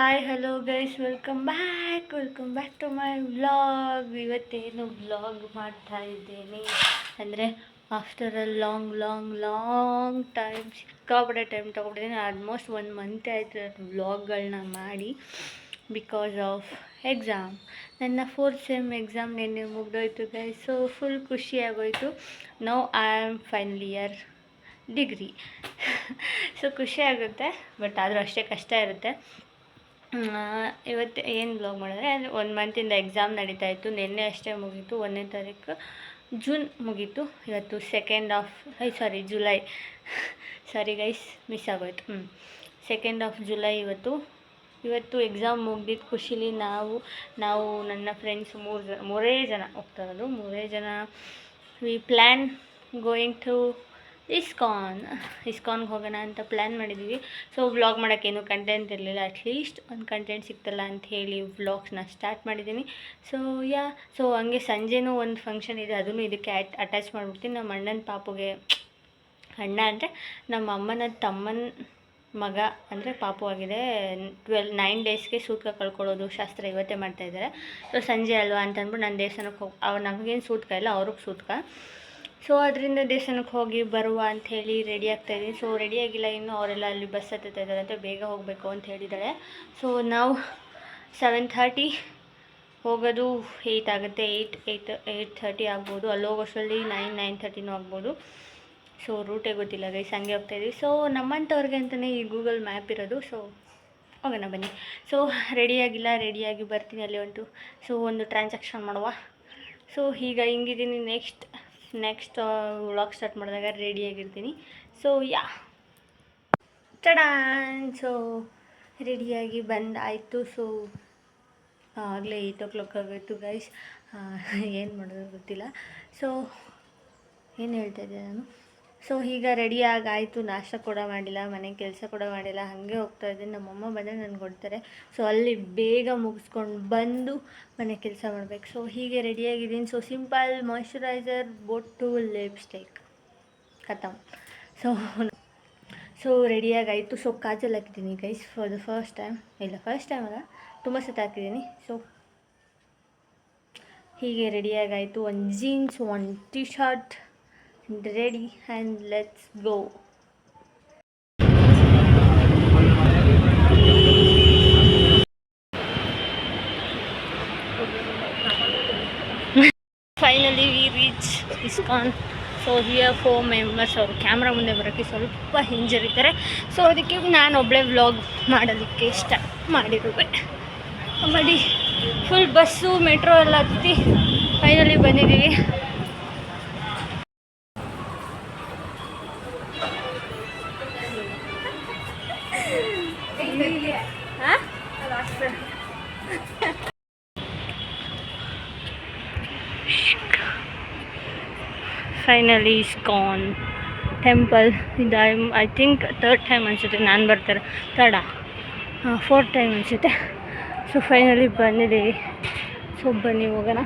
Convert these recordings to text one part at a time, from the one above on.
Hi hello guys, welcome back to my vlog. ಇವತ್ತೇನು vlog ಮಾಡ್ತಾ ಇದ್ದೇನೆ ಅಂದರೆ ಆಫ್ಟರ್ ಅ ಲಾಂಗ್ ಟೈಮ್ ಸಿಕ್ಕಾಪಟ್ಟೆ ಟೈಮ್ ತೊಗೊಂಡಿದ್ದೀನಿ. ಆಲ್ಮೋಸ್ಟ್ 1 ಮಂತ್ ಆಯಿತು ವ್ಲಾಗ್ಗಳನ್ನ ಮಾಡಿ ಬಿಕಾಸ್ ಆಫ್ ಎಕ್ಸಾಮ್. ನನ್ನ 4th ಸೆಮ್ ಎಕ್ಸಾಮ್ ನಿನ್ನೆ ಮುಗ್ದೋಯ್ತು ಗೈಸ್. ಸೊ ಫುಲ್ ಖುಷಿ ಆಗೋಯ್ತು. Now I am final year degree. So ಖುಷಿ ಆಗುತ್ತೆ, ಬಟ್ ಆದರೂ ಅಷ್ಟೇ ಕಷ್ಟ ಇರುತ್ತೆ. ಇವತ್ತು ಏನು ಬ್ಲಾಗ್ ಮಾಡಿದ್ರೆ 1 ಮಂತಿಂದ ಎಕ್ಸಾಮ್ ನಡೀತಾಯಿತ್ತು. ನಿನ್ನೆ ಅಷ್ಟೇ ಮುಗೀತು, 1ನೇ ತಾರೀಕು ಜೂನ್ ಮುಗೀತು. ಇವತ್ತು ಜುಲೈ. ಸಾರಿ ಗೈಸ್, ಮಿಸ್ ಆಗೋಯ್ತು. 2nd ಆಫ್ ಜುಲೈ ಇವತ್ತು ಎಕ್ಸಾಮ್ ಮುಗ್ದಿದ್ದು ಖುಷಿಲಿ ನಾವು ನನ್ನ ಫ್ರೆಂಡ್ಸ್ ಮೂರೇ ಜನ ಹೋಗ್ತಾ ಇರೋದು. 3 ಜನ ವಿ ಪ್ಲ್ಯಾನ್ ಗೋಯಿಂಗ್ ಟು ಇಸ್ಕಾನ್ಗೆ ಹೋಗೋಣ ಅಂತ ಪ್ಲ್ಯಾನ್ ಮಾಡಿದ್ದೀವಿ. ಸೊ ವ್ಲಾಗ್ ಮಾಡೋಕ್ಕೇನು ಕಂಟೆಂಟ್ ಇರಲಿಲ್ಲ, ಅಟ್ಲೀಸ್ಟ್ ಒಂದು ಕಂಟೆಂಟ್ ಸಿಗ್ತಲ್ಲ ಅಂತ ಹೇಳಿ ವ್ಲಾಗ್ಸ್ನ ಸ್ಟಾರ್ಟ್ ಮಾಡಿದ್ದೀನಿ. ಸೊ ಹಂಗೆ ಸಂಜೆನೂ ಒಂದು ಫಂಕ್ಷನ್ ಇದೆ, ಅದನ್ನು ಇದಕ್ಕೆ ಅಟ್ಯಾಚ್ ಮಾಡಿಬಿಡ್ತೀನಿ. ನಮ್ಮ ಅಣ್ಣನ ಪಾಪುಗೆ, ಅಣ್ಣ ಅಂದರೆ ನಮ್ಮ ಅಮ್ಮನ ತಮ್ಮನ ಮಗ ಅಂದರೆ ಪಾಪು ಆಗಿದೆ. 9 ಡೇಸ್ಗೆ ಸೂತ್ಕ ಕಳ್ಕೊಳ್ಳೋದು ಶಾಸ್ತ್ರ ಇವತ್ತೇ ಮಾಡ್ತಾಯಿದ್ದಾರೆ. ಸೊ ಸಂಜೆ ಅಲ್ವಾ ಅಂತ ಅಂದ್ಬಿಟ್ಟು ನಾನು ದೇವಸ್ಥಾನಕ್ಕೆ ನಮಗೇನು ಸೂತ್ಕ ಇಲ್ಲ, ಅವ್ರಿಗೆ ಸೂತ್ಕ. ಸೊ ಅದರಿಂದ ದೇವಸ್ಥಾನಕ್ಕೆ ಹೋಗಿ ಬರುವ ಅಂಥೇಳಿ ರೆಡಿ ಆಗ್ತಾಯಿದ್ದೀನಿ. ಸೊ ರೆಡಿಯಾಗಿಲ್ಲ ಇನ್ನೂ, ಅವರೆಲ್ಲ ಅಲ್ಲಿ ಬಸ್ ಹತ್ತುತ್ತಾ ಇದ್ದಾರೆ ಅಂತ, ಬೇಗ ಹೋಗಬೇಕು ಅಂತ ಹೇಳಿದ್ದಾಳೆ. ಸೊ ನಾವು 7:30 ಹೋಗೋದು, 8 ಆಗುತ್ತೆ. 8:30 ಆಗ್ಬೋದು. ಅಲ್ಲಿ ಹೋಗೋಷ್ಟರಲ್ಲಿ 9:30 ಆಗ್ಬೋದು. ಸೊ ರೂಟೇ ಗೊತ್ತಿಲ್ಲ ಗೈಸ್, ಹಂಗೆ ಹೋಗ್ತಾಯಿದ್ದೀವಿ. ಸೊ ನಮ್ಮಂಥವ್ರಿಗೆ ಅಂತಲೇ ಈ ಗೂಗಲ್ ಮ್ಯಾಪ್ ಇರೋದು. ಸೊ ಹೋಗೋಣ ಬನ್ನಿ. ಸೊ ರೆಡಿಯಾಗಿ ಬರ್ತೀನಿ ಅಲ್ಲಿ ಒಂದು ಟ್ರಾನ್ಸಾಕ್ಷನ್ ಮಾಡುವ. ಸೊ ಈಗ ಹಿಂಗಿದ್ದೀನಿ. ನೆಕ್ಸ್ಟ್ ವ್ಲಾಗ್ ಸ್ಟಾರ್ಟ್ ಮಾಡಿದಾಗ ರೆಡಿಯಾಗಿರ್ತೀನಿ. ಸೊ ಚಡಾನ್. ಸೊ ರೆಡಿಯಾಗಿ ಬಂದಾಯಿತು. ಸೊ ಆಗಲೇ 8 o'clock ಆಗೋಯ್ತು ಗೈಸ್. ಏನು ಮಾಡೋದು ಗೊತ್ತಿಲ್ಲ. ಸೊ ಏನು ಹೇಳ್ತಾಯಿದ್ದೆ ನಾನು. ಸೊ ಈಗ ರೆಡಿಯಾಗಾಯಿತು. ನಾಷ್ಟ ಕೂಡ ಮಾಡಿಲ್ಲ, ಮನೆ ಕೆಲಸ ಕೂಡ ಮಾಡಿಲ್ಲ, ಹಾಗೆ ಹೋಗ್ತಾಯಿದ್ದೀನಿ. ನಮ್ಮಮ್ಮ ಬಂದರೆ ನನಗೆ ಕೊಡ್ತಾರೆ. ಸೊ ಅಲ್ಲಿ ಬೇಗ ಮುಗಿಸ್ಕೊಂಡು ಬಂದು ಮನೆ ಕೆಲಸ ಮಾಡಬೇಕು. ಸೊ ಹೀಗೆ ರೆಡಿಯಾಗಿದ್ದೀನಿ. ಸೊ ಸಿಂಪಲ್ ಮಾಯ್ಶ್ಚರೈಸರ್, ಬೊಟ್ಟು, ಲಿಪ್ಸ್ಟಿಕ್ ಖತಮ್. ಸೊ ರೆಡಿಯಾಗಾಯಿತು. ಸೊ ಕಾಜಲ್ ಹಾಕಿದ್ದೀನಿ guys for the first time ಅಲ್ಲ, ತುಂಬ ಸತ ಹಾಕಿದ್ದೀನಿ. ಸೊ ಹೀಗೆ ರೆಡಿಯಾಗಾಯಿತು. ಒಂದು ಜೀನ್ಸ್, ಒಂದು T shirt ready and let's go. Finally we reach ISKCON. So here 4 members. ಅವರು ಕ್ಯಾಮ್ರಾ ಮುಂದೆ ಬರೋಕ್ಕೆ ಸ್ವಲ್ಪ ಹಿಂಜರಿತಾರೆ. ಸೊ ಅದಕ್ಕೆ ನಾನು ಒಬ್ಬಳೇ ವ್ಲಾಗ್ ಮಾಡೋದಕ್ಕೆ ಸ್ಟಾರ್ಟ್ ಮಾಡಿರುವೆ. ಮಾಡಿ ಫುಲ್ ಬಸ್ಸು ಮೆಟ್ರೋ ಎಲ್ಲ ಹತ್ತಿ ಫೈನಲಿ ಬಂದಿದ್ದೀವಿ. ಫೈನಲಿ ಇಸ್ಕಾನ್ ಟೆಂಪಲ್ ಇದು ಐ ಥಿಂಕ್ 3rd ಟೈಮ್ ಅನಿಸುತ್ತೆ ನಾನು ಬರ್ತಾರೆ. 4th ಟೈಮ್ ಅನಿಸುತ್ತೆ. ಸೊ ಫೈನಲಿ ಬಂದಿದ್ದೀವಿ. ಸೊ ಬನ್ನಿ ಹೋಗೋಣ.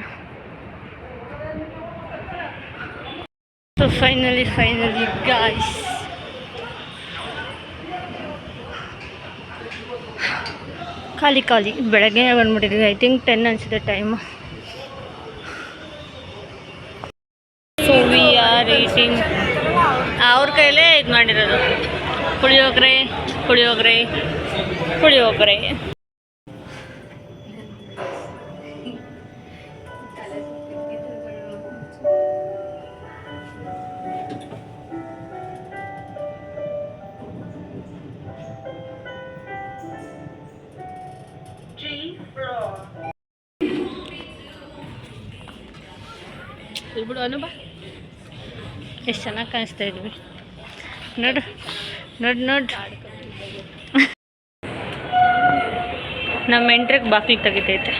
ಸೊ ಫೈನಲಿ ಗಾಯ್ಸ್ ಖಾಲಿ ಬೆಳಗ್ಗೆ ಬಂದ್ಬಿಟ್ಟಿದ್ದೀವಿ. ಐ ಥಿಂಕ್ 10 ಅನಿಸುತ್ತೆ time. So we are eating. ಅವ್ರ ಕೈಲೇ ಇದು ಮಾಡಿರೋದು ಪುಳಿಯೋಗರೆ. ಇಲ್ಲಿ ಬಿಡು ಅನುಬ, ಎಷ್ಟು ಚೆನ್ನಾಗಿ ಕಾಣಿಸ್ತಾ ಇದ್ವಿ. ನೋಡು. ನಮ್ಮ ಎಂಟ್ರಿಗೆ ಬಾಗಿಲು ತೆಗಿತೈತೆ.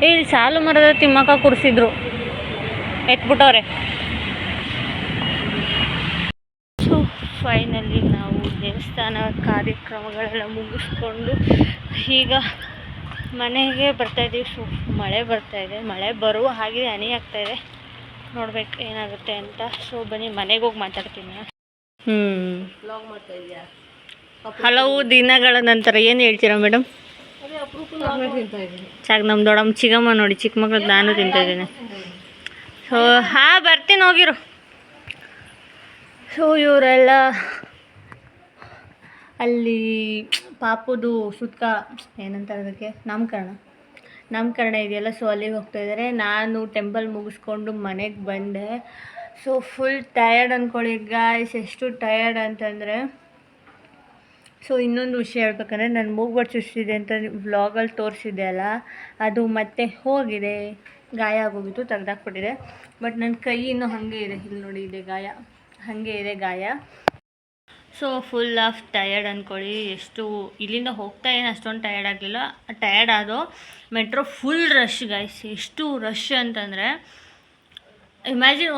ಇಲ್ಲಿ ಸಾಲು ಮರದ ತಿಮ್ಮಕ್ಕ ಕೂರಿಸಿದ್ರು, ಎತ್ಬಿಟ್ಟವ್ರೆ. ಸೊ ಫೈನಲಿ ನಾವು ದೇವಸ್ಥಾನ ಕಾರ್ಯಕ್ರಮಗಳೆಲ್ಲ ಮುಗಿಸ್ಕೊಂಡು ಈಗ ಮನೆಗೆ ಬರ್ತಾಯಿದ್ದೀವಿ. ಸೊ ಮಳೆ ಬರ್ತಾಯಿದೆ, ಮಳೆ ಬರುವ ಹಾಗೆ ಹನಿ ಆಗ್ತಾಯಿದೆ. ನೋಡ್ಬೇಕು ಏನಾಗುತ್ತೆ ಅಂತ. ಸೊ ಬನ್ನಿ ಮನೆಗೆ ಹೋಗಿ ಮಾತಾಡ್ತೀನಿ. ವ್ಲಾಗ್ ಮಾಡ್ತಾ ಇದೆಯಾ? ಹಲವು ದಿನಗಳ ನಂತರ ಏನು ಹೇಳ್ತೀರಾ ಮೇಡಮ್? ನಮ್ಮ ದೊಡ್ಡಮ್ಮ ಚಿಕ್ಕಮ್ಮ ನೋಡಿ, ಚಿಕ್ಕ ಮಕ್ಳಿಗೆ ನಾನು ತಿಂತಾ ಇದ್ದೀನಿ. ಸೊ ಹಾಂ ಬರ್ತೀನಿ ಹೋಗಿರು. ಸೊ ಇವರೆಲ್ಲ ಅಲ್ಲಿ ಪಾಪುದು ಸುತ್ತ ಏನಂತ ಅದಕ್ಕೆ ನಾಮಕರಣ ಇದೆಯಲ್ಲ, ಸೊ ಅಲ್ಲಿಗೆ ಹೋಗ್ತಾಯಿದ್ದಾರೆ. ನಾನು ಟೆಂಪಲ್ ಮುಗಿಸ್ಕೊಂಡು ಮನೆಗೆ ಬಂದೆ. ಸೊ ಫುಲ್ ಟಯರ್ಡ್ ಅಂದ್ಕೊಳ್ಳಿ ಗಾಯ್ಸ್. ಎಷ್ಟು ಟಯರ್ಡ್ ಅಂತಂದರೆ, ಸೊ ಇನ್ನೊಂದು ವಿಷಯ ಹೇಳ್ಬೇಕಂದ್ರೆ, ನಾನು ಮೂಗ್ಬಟ್ಟು ಚುಚ್ಚಿದೆ ಅಂತ ವ್ಲಾಗಲ್ಲಿ ತೋರಿಸಿದ್ದೆ ಅಲ್ಲ, ಅದು ಮತ್ತೆ ಹೋಗಿದೆ, ಗಾಯ ಆಗೋಗಿತ್ತು, ತೆಗ್ದಾಕ್ಬಿಟ್ಟಿದೆ. ಬಟ್ ನನ್ನ ಕೈ ಇನ್ನೂ ಹಾಗೆ ಇದೆ, ಇಲ್ಲಿ ನೋಡಿ ಇದೆ ಗಾಯ, ಹಾಗೆ ಇದೆ ಗಾಯ. ಸೊ ಫುಲ್ ಆಫ್ ಟಯರ್ಡ್ ಅಂದ್ಕೊಳ್ಳಿ. ಎಷ್ಟು ಇಲ್ಲಿಂದ ಹೋಗ್ತಾ ಏನು ಅಷ್ಟೊಂದು ಟಯರ್ಡ್ ಆಗಲಿಲ್ಲ, ಟಯರ್ಡ್ ಆದೋ. ಮೆಟ್ರೋ ಫುಲ್ ರಶ್ ಗೈಸ್, ಎಷ್ಟು ರಶ್ ಅಂತಂದರೆ ಇಮ್ಯಾಜಿನ್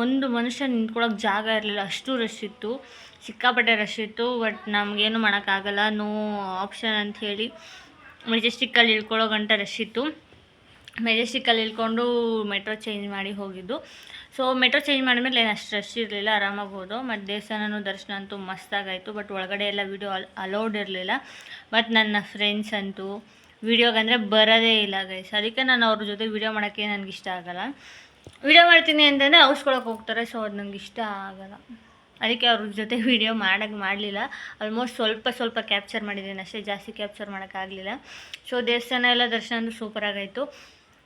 ಒಂದು ಮನುಷ್ಯ ನಿಂತ್ಕೊಳ್ಳೋಕೆ ಜಾಗ ಇರಲಿಲ್ಲ, ಅಷ್ಟು ರಶ್ ಇತ್ತು, ಸಿಕ್ಕಾಪಟ್ಟೆ ರಶ್ ಇತ್ತು. ಬಟ್ ನಮಗೇನು ಮಾಡೋಕ್ಕಾಗಲ್ಲ, ನೋ ಆಪ್ಷನ್ ಅಂಥೇಳಿ ಮೆಜೆಸ್ಟಿಕ್ಕಲ್ಲಿ ಇಳ್ಕೊಳ್ಳೋ ಗಂಟ ರಶ್ ಇತ್ತು. ಮೆಜೆಸ್ಟಿಕ್ಕಲ್ಲಿ ಇಳ್ಕೊಂಡು ಮೆಟ್ರೋ ಚೇಂಜ್ ಮಾಡಿ ಹೋಗಿದ್ದು. ಸೊ ಮೆಟ್ರೋ ಚೇಂಜ್ ಮಾಡಿದ್ಮೇಲೆ ಏನು ಅಷ್ಟು ರಶ್ ಇರಲಿಲ್ಲ, ಆರಾಮಾಗಿ ಹೋದು. ಮತ್ತು ದೇವಸ್ಥಾನನೂ ದರ್ಶನ ಅಂತೂ ಮಸ್ತಾಗಾಯಿತು. ಬಟ್ ಒಳಗಡೆ ಎಲ್ಲ ವೀಡಿಯೋ ಅಲೌಡ್ ಇರಲಿಲ್ಲ. ಬಟ್ ನನ್ನ ಫ್ರೆಂಡ್ಸ್ ಅಂತೂ ವೀಡಿಯೋಗಂದರೆ ಬರೋದೇ ಇಲ್ಲ ಗೈಸ್. ಅದಕ್ಕೆ ನಾನು ಅವ್ರ ಜೊತೆ ವೀಡಿಯೋ ಮಾಡೋಕ್ಕೆ ನನಗೆ ಇಷ್ಟ ಆಗೋಲ್ಲ. ವೀಡಿಯೋ ಮಾಡ್ತೀನಿ ಅಂತಂದರೆ ಔಸ್ಕೊಳಕ್ಕೆ ಹೋಗ್ತಾರೆ, ಸೊ ಅದು ನನಗೆ ಇಷ್ಟ ಆಗೋಲ್ಲ. ಅದಕ್ಕೆ ಅವ್ರ ಜೊತೆ ವೀಡಿಯೋ ಮಾಡಲಿಲ್ಲ. ಆಲ್ಮೋಸ್ಟ್ ಸ್ವಲ್ಪ ಕ್ಯಾಪ್ಚರ್ ಮಾಡಿದ್ದೀನಿ ಅಷ್ಟೇ, ಜಾಸ್ತಿ ಕ್ಯಾಪ್ಚರ್ ಮಾಡೋಕ್ಕಾಗಲಿಲ್ಲ. ಸೊ ದೇವಸ್ಥಾನ ಎಲ್ಲ ದರ್ಶನ ಅಂತೂ ಸೂಪರಾಗಾಯಿತು.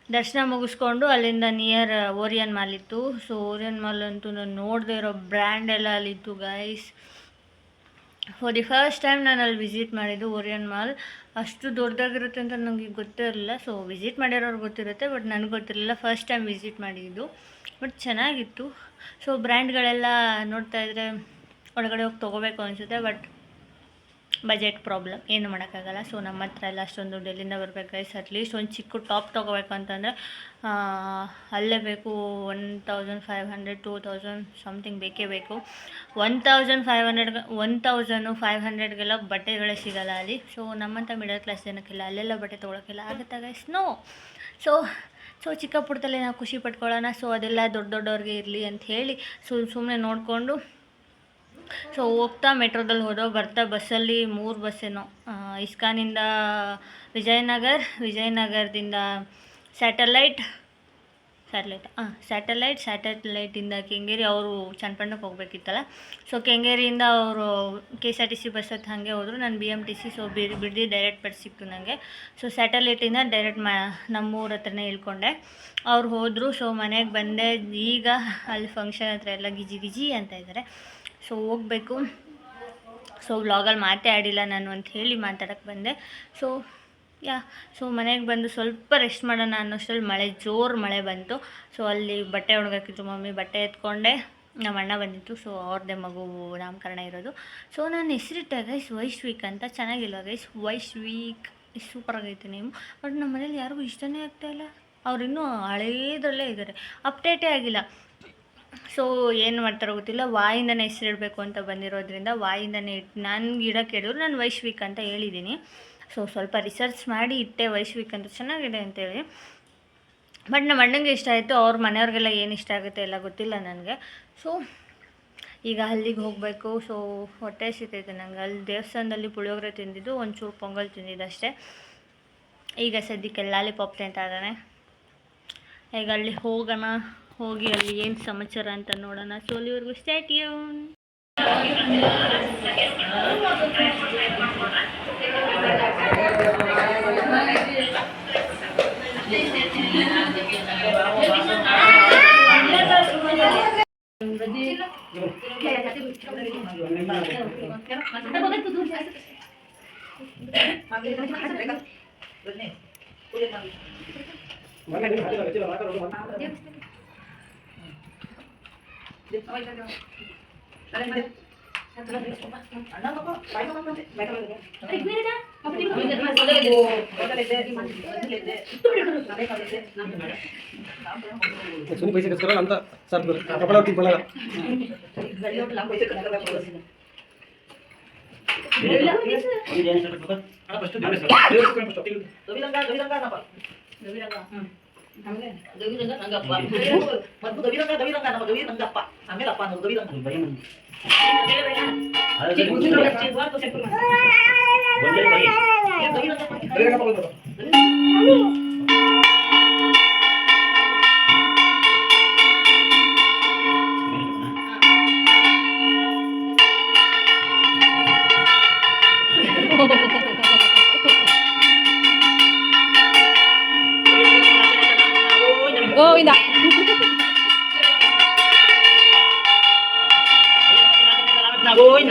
ದರ್ಶನ ಮುಗಿಸ್ಕೊಂಡು ಅಲ್ಲಿಂದ ನಿಯರ್ ಓರಿಯನ್ ಮಾಲ್ ಇತ್ತು. ಸೊ ಓರಿಯನ್ ಮಾಲ್ ಅಂತೂ ನಾನು ನೋಡದೇ ಇರೋ ಬ್ರ್ಯಾಂಡ್ ಎಲ್ಲ ಅಲ್ಲಿತ್ತು guys. For the first time ನಾನು ಅಲ್ಲಿ ವಿಸಿಟ್ ಮಾಡಿದ್ದು ಓರಿಯನ್ ಮಾಲ್. ಅಷ್ಟು ದೊಡ್ಡದಾಗಿರುತ್ತೆ ಅಂತ ನನಗೆ ಗೊತ್ತೇ ಇರಲಿಲ್ಲ. ಸೊ ವಿಸಿಟ್ ಮಾಡಿರೋರು ಗೊತ್ತಿರುತ್ತೆ, ಬಟ್ ನನಗೆ ಗೊತ್ತಿರಲಿಲ್ಲ, ಫಸ್ಟ್ ಟೈಮ್ ವಿಸಿಟ್ ಮಾಡಿದ್ದು. ಬಟ್ ಚೆನ್ನಾಗಿತ್ತು. ಸೊ ಬ್ರ್ಯಾಂಡ್ಗಳೆಲ್ಲ ನೋಡ್ತಾಯಿದ್ರೆ ಒಳಗಡೆ ಹೋಗಿ ತೊಗೋಬೇಕು ಅನಿಸುತ್ತೆ, ಬಟ್ ಬಜೆಟ್ ಪ್ರಾಬ್ಲಮ್, ಏನು ಮಾಡೋಕ್ಕಾಗಲ್ಲ. ಸೊ ನಮ್ಮ ಹತ್ರ ಎಲ್ಲ ಅಷ್ಟೊಂದು ದುಡ್ಡು ಬರಬೇಕು ಗೈಸ್. ಅಟ್ಲೀಸ್ಟ್ ಒಂದು ಚಿಕ್ಕ ಟಾಪ್ ತೊಗೋಬೇಕು ಅಂತಂದರೆ ಅಲ್ಲೇ ಬೇಕು 1500 2000 ಸಮಥಿಂಗ್ ಬೇಕೇ ಬೇಕು. 1500ಗೆಲ್ಲ ಬಟ್ಟೆಗಳೇ ಸಿಗೋಲ್ಲ ಅಲ್ಲಿ. ಸೊ ನಮ್ಮಂಥ ಮಿಡಲ್ ಕ್ಲಾಸ್ ಜನಕ್ಕೆಲ್ಲ ಅಲ್ಲೆಲ್ಲ ಬಟ್ಟೆ ತೊಗೊಳಕ್ಕೆಲ್ಲ ಆಗುತ್ತಾ ಗೈಸ್? ನೋ. ಸೊ ಚಿಕ್ಕ ಪುಟ್ಟದಲ್ಲೇ ನಾವು ಖುಷಿ ಪಟ್ಕೊಳ್ಳೋಣ. ಸೊ ಅದೆಲ್ಲ ದೊಡ್ಡವ್ರಿಗೆ ಇರಲಿ ಅಂತ ಹೇಳಿ ಸುಮ್ಮನೆ ನೋಡಿಕೊಂಡು ಸೊ ಹೋಗ್ತಾ ಮೆಟ್ರೋದಲ್ಲಿ ಹೋದೋ, ಬರ್ತಾ ಬಸ್ಸಲ್ಲಿ 3 ಬಸ್ಸೇನೋ, ಇಸ್ಕಾನಿಂದ ವಿಜಯನಗರದಿಂದ ಸ್ಯಾಟಲೈಟಿಂದ ಕೆಂಗೇರಿ. ಅವರು ಚನ್ನಪಟ್ಟಣಕ್ಕೆ ಹೋಗ್ಬೇಕಿತ್ತಲ್ಲ, ಸೊ ಕೆಂಗೇರಿಯಿಂದ ಅವರು KSRTC ಬಸ್ ಹತ್ತು ಹಾಗೆ ಹೋದರು. ನಾನು BMTC. ಸೊ ಬಿಡ್ದು ಡೈರೆಕ್ಟ್ ಬಸ್ ಸಿಕ್ತು ನನಗೆ. ಸೊ ಸ್ಯಾಟಲೈಟಿಂದ ಡೈರೆಕ್ಟ್ ನಮ್ಮೂರ ಹತ್ರನೇ ಇಳ್ಕೊಂಡೆ. ಅವ್ರು ಹೋದರು. ಸೊ ಮನೆಗೆ ಬಂದೆ. ಈಗ ಅಲ್ಲಿ ಫಂಕ್ಷನ್ ಹತ್ರ ಎಲ್ಲ ಗಿಜಿ ಅಂತ ಇದ್ದಾರೆ. ಸೊ ಹೋಗಬೇಕು. ಸೊ ವ್ಲಾಗಲ್ಲಿ ಮಾತೇ ಆಡಿಲ್ಲ ನಾನು ಅಂತ ಹೇಳಿ ಮಾತಾಡೋಕ್ಕೆ ಬಂದೆ. ಸೊ ಮನೆಗೆ ಬಂದು ಸ್ವಲ್ಪ ರೆಸ್ಟ್ ಮಾಡೋಣ ಅನ್ನೋಷ್ಟರಲ್ಲಿ ಜೋರು ಮಳೆ ಬಂತು. ಸೊ ಅಲ್ಲಿ ಬಟ್ಟೆ ಒಣಗಾಕಿತ್ತು ಮಮ್ಮಿ, ಬಟ್ಟೆ ಎತ್ಕೊಂಡೆ. ನಮ್ಮ ಅಣ್ಣ ಬಂದಿತ್ತು. ಸೊ ಅವ್ರದ್ದೇ ಮಗು ನಾಮಕರಣ ಇರೋದು. ಸೊ ನಾನು ಹೆಸರಿಟ್ಟೆ ಗೈಸ್ ವೈಶ್ವಿಕ್ ಅಂತ. ಚೆನ್ನಾಗಿಲ್ವ ಗೈಸ್? ವೈಶ್ವಿಕ್ ಸೂಪರಾಗೈತೆ ನೇಮು. ಬಟ್ ನಮ್ಮ ಮನೇಲಿ ಯಾರಿಗೂ ಇಷ್ಟನೇ ಆಗ್ತಾಯಿಲ್ಲ. ಅವ್ರು ಇನ್ನೂ ಹಳೇದರಲ್ಲೇ ಇದ್ದಾರೆ, ಅಪ್ಡೇಟೇ ಆಗಿಲ್ಲ. ಸೊ ಏನು ಮಾಡ್ತಾರೋ ಗೊತ್ತಿಲ್ಲ, ವಾಯಿಂದನೇ ಹೆಸರಿಡಬೇಕು ಅಂತ ಬಂದಿರೋದ್ರಿಂದ ವಾಯಿಂದನೇ ನನಗೆ ಇಡೋಕ್ಕೆ ಹೇಳಿದ್ರು. ನಾನು ವೈಶ್ವಿಕ್ ಅಂತ ಹೇಳಿದ್ದೀನಿ. ಸೊ ಸ್ವಲ್ಪ ರಿಸರ್ಚ್ ಮಾಡಿ ಇಟ್ಟೆ ವೈಶ್ವಿಕ್ ಅಂತ, ಚೆನ್ನಾಗಿದೆ ಅಂತೇಳಿ. ಬಟ್ ನಮ್ಮ ಅಣ್ಣಂಗೆ ಇಷ್ಟ ಆಯಿತು. ಅವ್ರ ಮನೆಯವ್ರಿಗೆಲ್ಲ ಏನು ಇಷ್ಟ ಆಗುತ್ತೆ ಎಲ್ಲ ಗೊತ್ತಿಲ್ಲ ನನಗೆ. ಸೊ ಈಗ ಅಲ್ಲಿಗೆ ಹೋಗಬೇಕು. ಸೊ ಹೊಟ್ಟೆ ಸಿಗ್ತೈತೆ ನನಗೆ. ಅಲ್ಲಿ ದೇವಸ್ಥಾನದಲ್ಲಿ ಪುಳಿಯೋಗರೆ ತಿಂದಿದ್ದು, ಒಂಚೂರು ಪೊಂಗಲ್ ತಿಂದಿದ್ದು ಅಷ್ಟೇ. ಈಗ ಸದ್ಯಕ್ಕೆ ಲಾಲಿಪಾಪ್ ತಿಂತಾ ಇದ್ದಾನೆ. ಈಗ ಅಲ್ಲಿ ಹೋಗೋಣ, ಹೋಗಿ ಅಲ್ಲಿ ಏನು ಸಮಾಚಾರ ಅಂತ ನೋಡೋಣ. ಸೊ ಅಲ್ಲಿವರೆಗೂ ಸ್ಟೇ ಟ್ಯೂನ್. सुनी पैसे कसं अंत सात कपडावरती बोला Govinda Govinda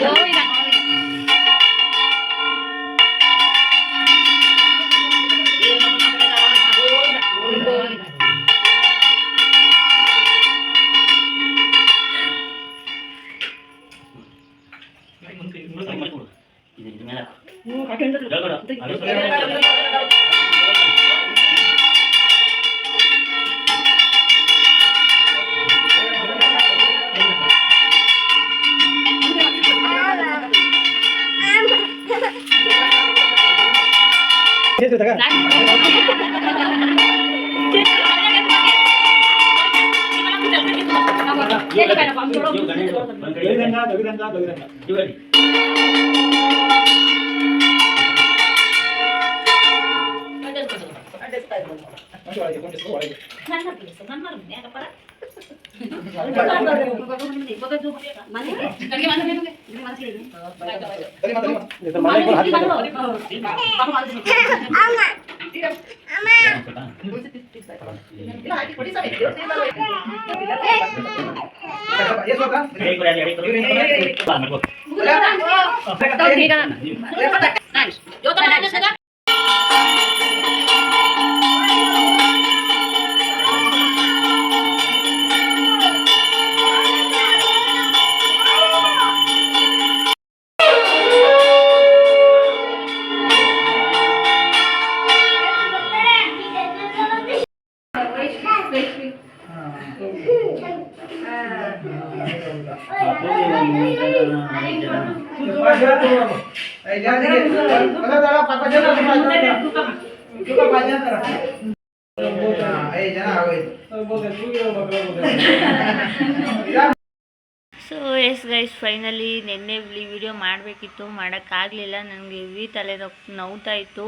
so yes guys, finally ನಿನ್ನೆ ವಿಡಿಯೋ ಮಾಡಬೇಕಿತ್ತು, ಮಾಡೋಕ್ಕಾಗಲಿಲ್ಲ. ನನಗೆ ಹೆವಿ ತಲೆ ನೋವ್ತಾ ಇತ್ತು.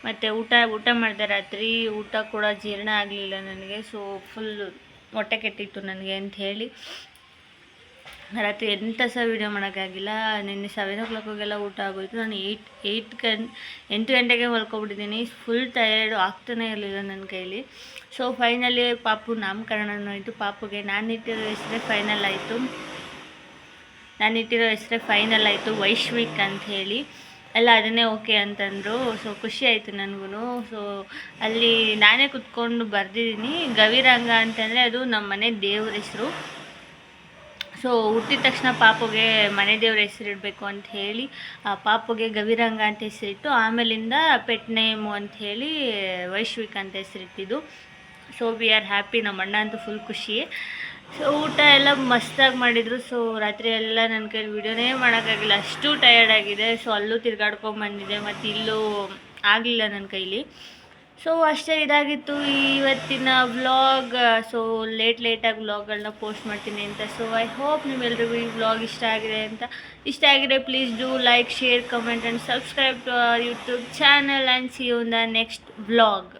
ಮತ್ತು ಊಟ ಮಾಡಿದೆ ರಾತ್ರಿ. ಊಟ ಕೂಡ ಜೀರ್ಣ ಆಗಲಿಲ್ಲ ನನಗೆ. ಸೊ ಫುಲ್ ಹೊಟ್ಟೆ ಕೆಟ್ಟಿತ್ತು ನನಗೆ ಅಂತ ಹೇಳಿ ರಾತ್ರಿ ಎಂಥ ಸಹ ವೀಡಿಯೋ ಮಾಡೋಕ್ಕಾಗಿಲ್ಲ. ನಿನ್ನೆ 7 o'clockಗೆಲ್ಲ ಊಟ ಆಗೋಯಿತು. ನಾನು 8 ಗಂಟೆಗೆ ಮಲ್ಕೊಬಿಟ್ಟಿದ್ದೀನಿ. ಫುಲ್ ಟಯರ್ಡು, ಆಗ್ತಾನೇ ಇರಲಿಲ್ಲ ನನ್ನ ಕೈಲಿ. ಸೊ ಫೈನಲಿ ಪಾಪು ನಾಮಕರಣನೂ ಆಯಿತು. ಪಾಪುಗೆ ನಾನಿಟ್ಟಿರೋ ಹೆಸರೇ ಫೈನಲ್ ಆಯಿತು, ವೈಶ್ವಿಕ್ ಅಂತ ಹೇಳಿ. ಎಲ್ಲ ಅದನ್ನೇ ಓಕೆ ಅಂತಂದರು. ಸೊ ಖುಷಿ ಆಯಿತು ನನಗೂ. ಸೊ ಅಲ್ಲಿ ನಾನೇ ಕುತ್ಕೊಂಡು ಬರೆದಿದ್ದೀನಿ. ಗವಿರಂಗ ಅಂತಂದರೆ ಅದು ನಮ್ಮ ಮನೆ ದೇವ್ರ ಹೆಸರು. ಸೊ ಹುಟ್ಟಿದ ತಕ್ಷಣ ಪಾಪುಗೆ ಮನೆ ದೇವ್ರ ಹೆಸರಿಡಬೇಕು ಅಂತ ಹೇಳಿ ಪಾಪುಗೆ ಗವಿರಂಗ ಅಂತ ಹೆಸರಿಟ್ಟು, ಆಮೇಲಿಂದ ಪೆಟ್ ನೇಮು ಅಂತ ಹೇಳಿ ವೈಶ್ವಿಕ್ ಅಂತ ಹೆಸರಿಟ್ಟಿದ್ದು. So we are happy. ನಮ್ಮ ಅಣ್ಣ ಅಂತೂ ಫುಲ್ ಖುಷಿ. ಸೊ ಊಟ ಎಲ್ಲ ಮಸ್ತಾಗಿ ಮಾಡಿದರು. ಸೊ ರಾತ್ರಿ ಎಲ್ಲ ನನ್ನ ಕೈಲಿ ವೀಡಿಯೋನೇ ಮಾಡೋಕ್ಕಾಗಿಲ್ಲ, ಅಷ್ಟು ಟಯರ್ಡ್ ಆಗಿದೆ. ಸೊ ಅಲ್ಲೂ ತಿರ್ಗಾಡ್ಕೊಂಬಂದಿದೆ, ಮತ್ತು ಇಲ್ಲೂ ಆಗಲಿಲ್ಲ ನನ್ನ ಕೈಲಿ. ಸೊ ಅಷ್ಟೇ ಇದಾಗಿತ್ತು ಇವತ್ತಿನ ವ್ಲಾಗ್. ಸೊ ಲೇಟಾಗಿ ವ್ಲಾಗ್ಗಳನ್ನ ಪೋಸ್ಟ್ ಮಾಡ್ತೀನಿ ಅಂತ. ಸೊ ಐ ಹೋಪ್ ನಿಮ್ಮೆಲ್ರಿಗೂ ಈ ವ್ಲಾಗ್ ಇಷ್ಟ ಆಗಿದೆ please do like, share, comment and subscribe to our YouTube channel and see you in the next vlog.